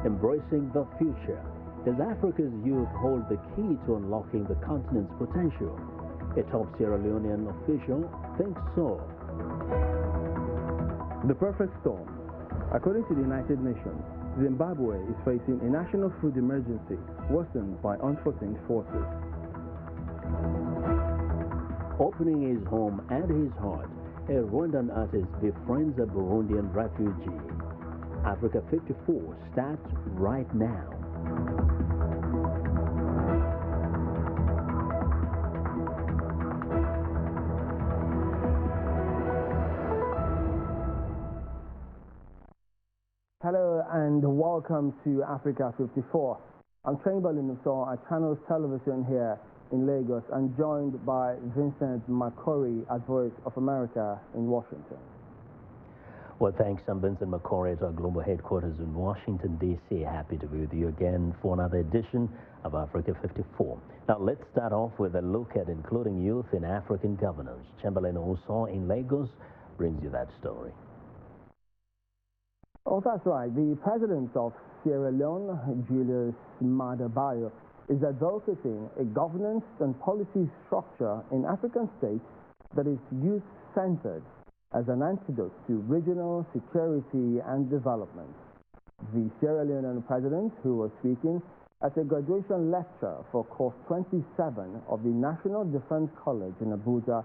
Embracing the future. Does Africa's youth hold the key to unlocking the continent's potential? A top Sierra Leonean official thinks so. The perfect storm. According to the United Nations, Zimbabwe is facing a national food emergency worsened by unforeseen forces. Opening his home and his heart, a Rwandan artist befriends a Burundian refugee. Africa 54 starts right now. Hello and welcome to Africa 54. I'm Chamberlain Uso at Channels Television here in Lagos and joined by Vincent McCory at Voice of America in Washington. Well, thanks. I'm Vincent McCory at our global headquarters in Washington, D.C. Happy to be with you again for another edition of Africa 54. Now, let's start off with a look at including youth in African governance. Chamberlain Uso in Lagos brings you that story. Oh, that's right. The president of Sierra Leone, Julius Maada Bio, is advocating a governance and policy structure in African states that is youth-centered as an antidote to regional security and development. The Sierra Leonean president, who was speaking at a graduation lecture for course 27 of the National Defense College in Abuja,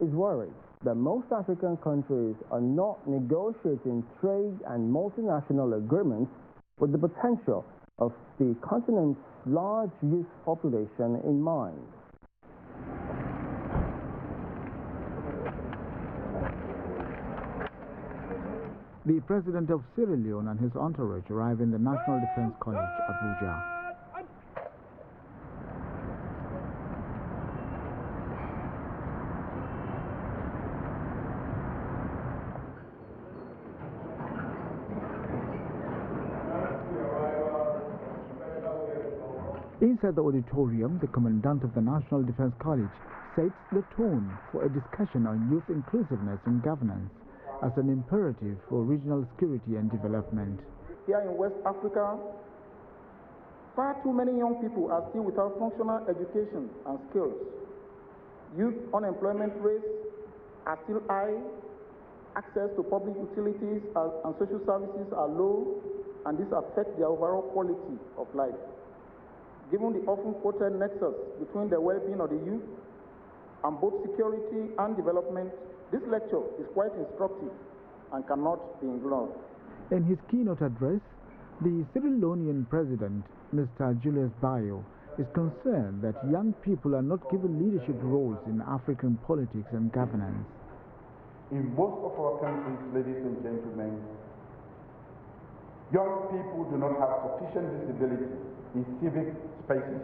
is worried that most African countries are not negotiating trade and multinational agreements with the potential of the continent's large youth population in mind. The president of Sierra Leone and his entourage arrive in the National Defense College, Abuja. Inside the auditorium, the commandant of the National Defense College sets the tone for a discussion on youth inclusiveness in governance as an imperative for regional security and development. Here in West Africa, far too many young people are still without functional education and skills. Youth unemployment rates are still high, access to public utilities and social services are low, and this affects their overall quality of life. Given the often quoted nexus between the well-being of the youth and both security and development, this lecture is quite instructive and cannot be ignored. In his keynote address, the Sierra Leonean president, Mr. Julius Bio, is concerned that young people are not given leadership roles in African politics and governance. In most of our countries, ladies and gentlemen, young people do not have sufficient visibility in civic spaces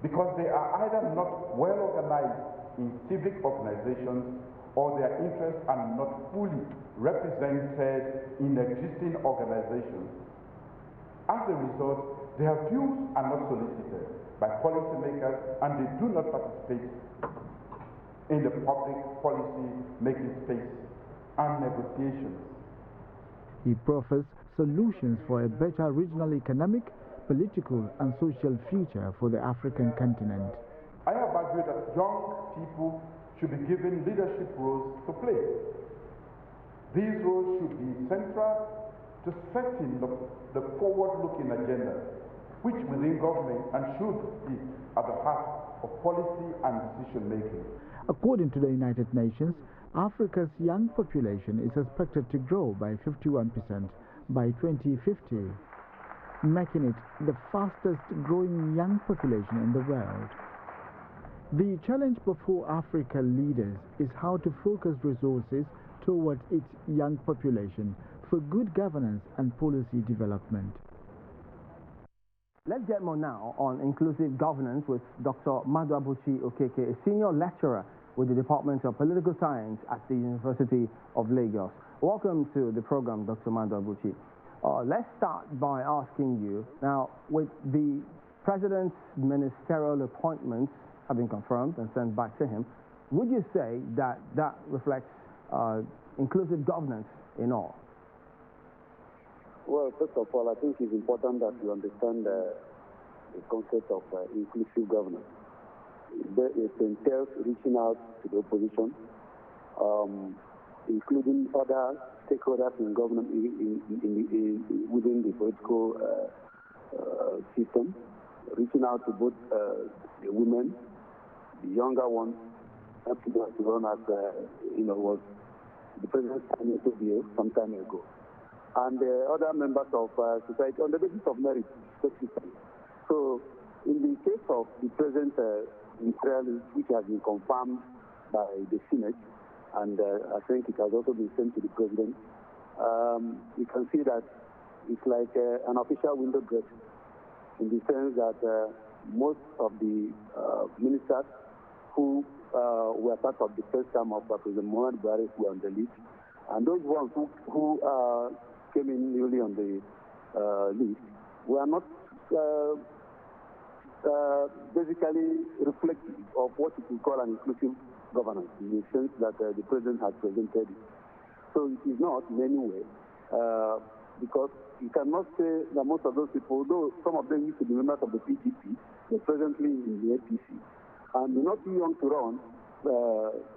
because they are either not well organized in civic organizations or their interests are not fully represented in existing organizations. As a result, their views are not solicited by policymakers and they do not participate in the public policy making space and negotiations. He proffers solutions for a better regional economic, political and social future for the African continent. I have argued that young people should be given leadership roles to play. These roles should be central to setting the forward-looking agenda, which within government and should be at the heart of policy and decision-making. According to the United Nations, Africa's young population is expected to grow by 51% by 2050. Making it the fastest growing young population in the world. The challenge before Africa leaders is how to focus resources towards its young population for good governance and policy development. Let's get more now on inclusive governance with Dr. Maduabuchi Okeke, a senior lecturer with the Department of Political Science at the University of Lagos. Welcome to the program, Dr. Maduabuchi. Let's start by asking you, now, with the President's ministerial appointments having confirmed and sent back to him, would you say that that reflects inclusive governance in all? Well, first of all, I think it's important that you understand the concept of inclusive governance. It entails reaching out to the opposition, including other stakeholders in government within the political system, reaching out to both the women, the younger ones, up to run as was the president signed to be some time ago, and other members of society on the basis of merit, specifically. So, in the case of the present Israel, which has been confirmed by the Senate, and I think it has also been sent to the president, you can see that it's like an official window dressing, in the sense that most of the ministers who were part of the first term of President Muhammad Buhari were on the list, and those ones who came in newly on the list were not basically reflective of what you could call an inclusive governance, in the sense that the president has presented it. So it is not in any way, because you cannot say that most of those people, though some of them used to be members of the PDP, they're presently in the APC, and they're not too young to run,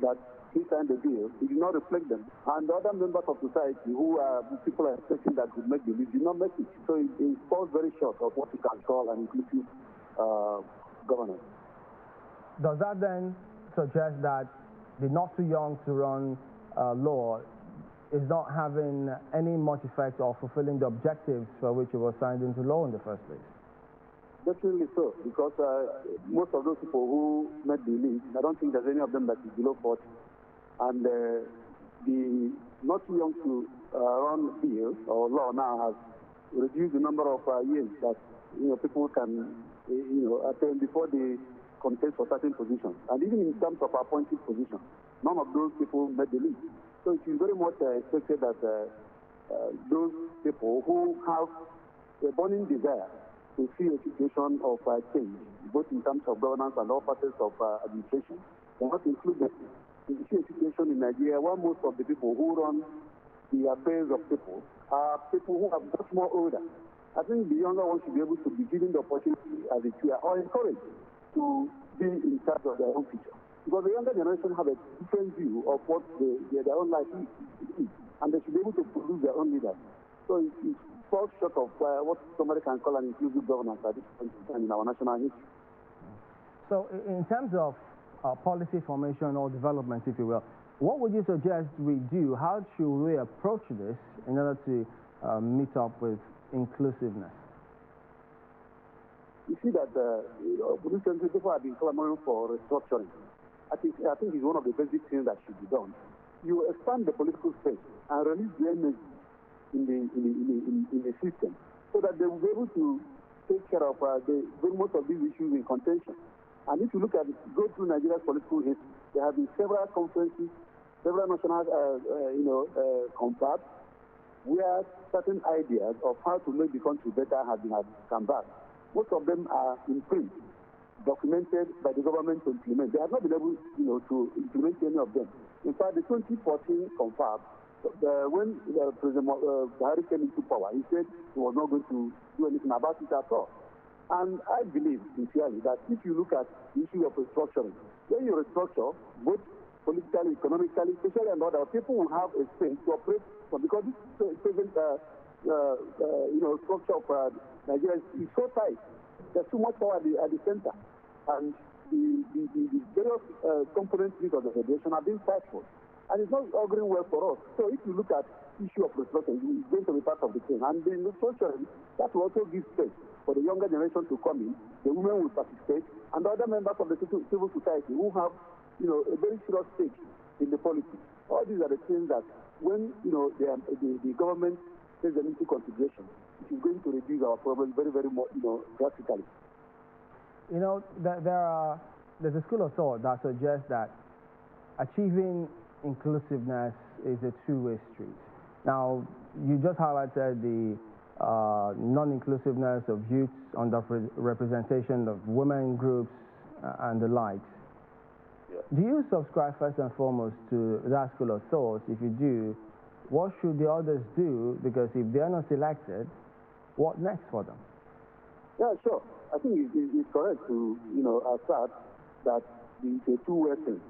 that he signed the deal, it did not reflect them. And the other members of society who people are expecting that would make the list did not make it. So it falls very short of what you can call an inclusive governance. Does that then suggest that the not too young to run law is not having any much effect of fulfilling the objectives for which it was signed into law in the first place? Definitely so, because most of those people who made the list, I don't think there's any of them that is below 40. And the not too young to run bill or law now has reduced the number of years that people can attain before they contest for certain positions. And even in terms of appointed positions, none of those people made the list. So it is very much expected that those people who have a burning desire to see a situation of change, both in terms of governance and all facets of administration, are not included. You see a situation in Nigeria where most of the people who run the affairs of people are people who are much more older. I think the younger ones should be able to be given the opportunity as a peer or encouraged to be in charge of their own future. Because the younger generation have a different view of what their own life is, and they should be able to produce their own leaders. So it falls short of what somebody can call an inclusive governance at this point in time in our national history. So in terms of policy formation or development, if you will, what would you suggest we do? How should we approach this in order to meet up with inclusiveness? You see that recently people have been clamoring for restructuring. I think it's one of the basic things that should be done. You expand the political space and release the energy in the system, so that they will be able to take care of most of these issues in contention. And if you go through Nigeria's political history, there have been several conferences, several national confabs, where certain ideas of how to make the country better have come back. Most of them are in print, documented by the government to implement. They have not been able, to implement any of them. In fact, the 2014 confab, when President Buhari came into power, he said he was not going to do anything about it at all. And I believe, sincerely, that if you look at the issue of restructuring, when you restructure, both politically, economically, socially, and other, people will have a space to operate from, because this present structure of Nigeria is so tight. There's too much power at the center. And the various components of the federation have been stifled. And it's not auguring well for us. So if you look at the issue of restructuring, it's going to be part of the thing. And the restructuring, that will also give space for the younger generation to come in. The women will participate, and the other members of the civil society who have, a very serious stake in the politics. All these are the things that, when the government takes them into consideration, it is going to reduce our problems very, very much, drastically. There's a school of thought that suggests that achieving inclusiveness is a two-way street. Now, you just highlighted the non-inclusiveness of youths, underrepresentation of women groups, and the likes. Yeah. Do you subscribe first and foremost to that school of thought? If you do, what should the others do? Because if they're not selected, what next for them? Yeah, sure. I think it's correct to, assert that it's a two-way thing.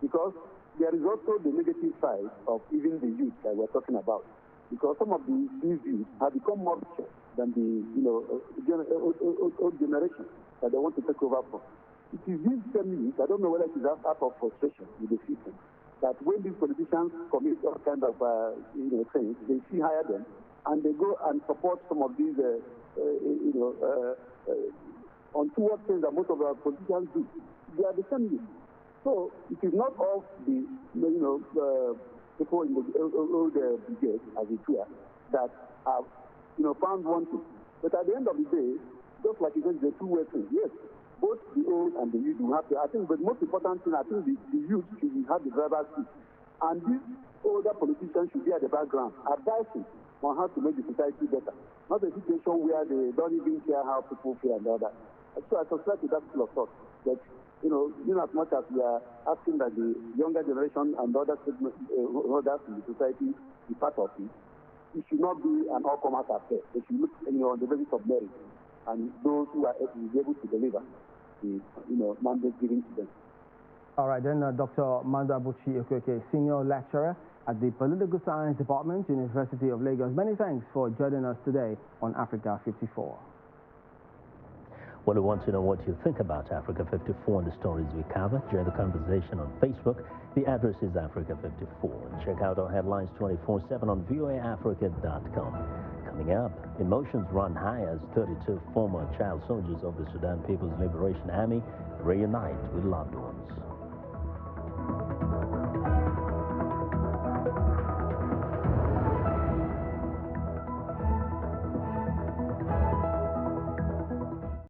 Because there is also the negative side of even the youth that we're talking about. Because some of these youth have become more mature than the, old generation that they want to take over from. It is these same youth, I don't know whether it is out of frustration with the system, that when these politicians commit all kind of, things, they see higher them, and they go and support some of these, untoward things that most of our politicians do. They are the same youth. So it is not all the, people in the old brigade, as it were, that have, found wanting. But at the end of the day, just like it is the two-way thing, yes, both the old and the youth will have to, I think, but the most important thing, I think the youth should have the driver's seat. And these older politicians should be at the background, advising on how to make the society better. Not a situation where they don't even care how people feel and all that. So I subscribe to that school of thought that, in as much as we are asking that the younger generation and other others in the society be part of it, it should not be an all-comers affair. They should look, on the basis of merit and those who are able to deliver the, mandate given to them. All right, then Dr. Madabuchi Okweke, Senior Lecturer at the Political Science Department, University of Lagos. Many thanks for joining us today on Africa 54. Well, we want to know what you think about Africa 54 and the stories we cover. Join the conversation on Facebook. The address is Africa 54. And check out our headlines 24/7 on voaafrica.com. Coming up, emotions run high as 32 former child soldiers of the Sudan People's Liberation Army reunite with loved ones.